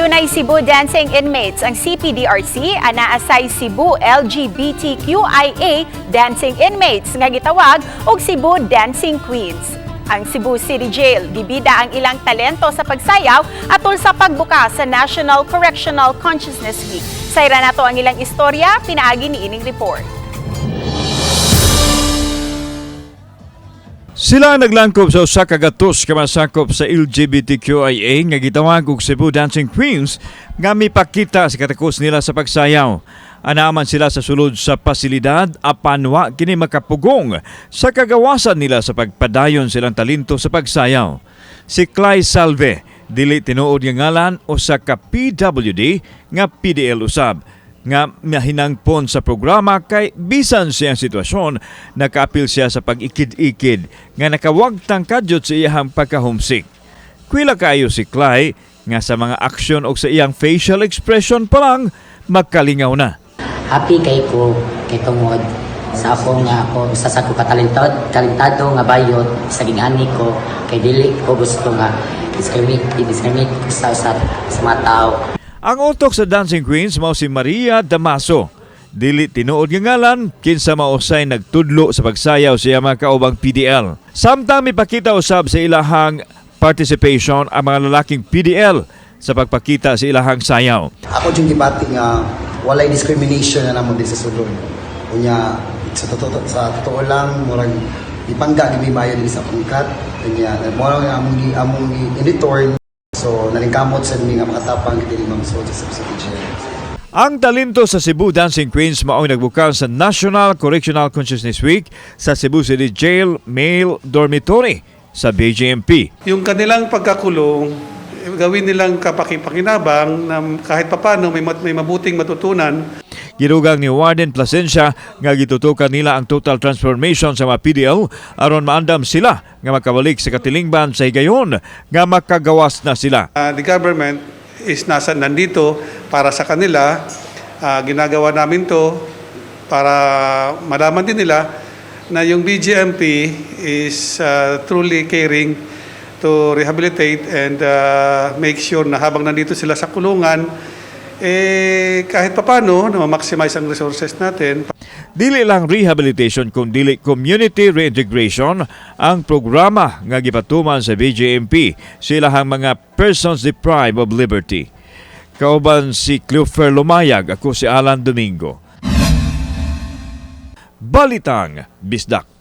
Adunay Cebu dancing inmates ang CPDRC anaasay Cebu LGBTQIA dancing inmates nga gitawag og Cebu Dancing Queens. Ang Cebu City Jail gibida ang ilang talento sa pagsayaw atol sa pagbuka sa National Correctional Consciousness Week. Sayra nato ang ilang istorya, pinaagi ni ining report. Sila naglangkob sa usa ka gatos ka masakop sa LGBTQIA nga gitawag og Cebu Dancing Queens nga mipakita sa katakos nila sa pagsayaw. Anaaman sila sa sulod sa pasilidad apan wa kini makapugong sa kagawasan nila sa pagpadayon silang talento sa pagsayaw. Si Clay Salve dili tinuod nga ngalan o sa ka PWD nga PDL usab nga mahinangpon sa programa kay bisan siyang sitwasyon nakaapil siya sa pag-ikid-ikid nga nakawagtang kadyot sa iyang pagka-homesick. Kuila kayo si Clay nga sa mga aksyon o sa iyang facial expression pa lang magkalingaw na. Happy kay ko kay tungod sa ako nga ako usa sa ko talentado nga bayot sa gingani ko kay dili ko gusto nga discriminate sa mga tao. Ang utok sa Dancing Queens mao si Maria Damaso. Dili tinuod nga ngalan kinsa mausay nagtudlo sa pagsayaw siya mga kaubang PDL. Samtang mipakita usab sa ilahang participation ang mga lalaking PDL sa pagpakita sa ilahang sayaw. Ako yung gibati nga walay discrimination na namon di sa sulod. Unya sa totoo lang murag ipangga gibi mayo din sa pangkat. Unya mo among editor. So, nalingkamot sa mga makatapang kitili mga soldier sa City Jail. Ang talento sa Cebu Dancing Queens mao'y nagbuka sa National Correctional Consciousness Week sa Cebu City Jail Male Dormitory sa BJMP. Yung kanilang pagkakulong, gawin nilang kapakipakinabang na kahit papano may mabuting matutunan. Girugang ni Warden Plasencia nga gitutukan nila ang total transformation sa mga PDL aron maandam sila nga makabalik sa katilingban sa higayon nga makagawas na sila. The government is nandito para sa kanila. Ginagawa namin to para malaman din nila na yung BJMP is truly caring to rehabilitate and make sure na habang nandito sila sa kulungan, kahit papano na ma-maximize ang resources natin. Dili lang rehabilitation kundi community reintegration ang programa nga gipatuman sa BJMP sa ilahang mga persons deprived of liberty. Kauban si Cleofer Lumayag, ako si Alan Domingo. Balitang Bisdak.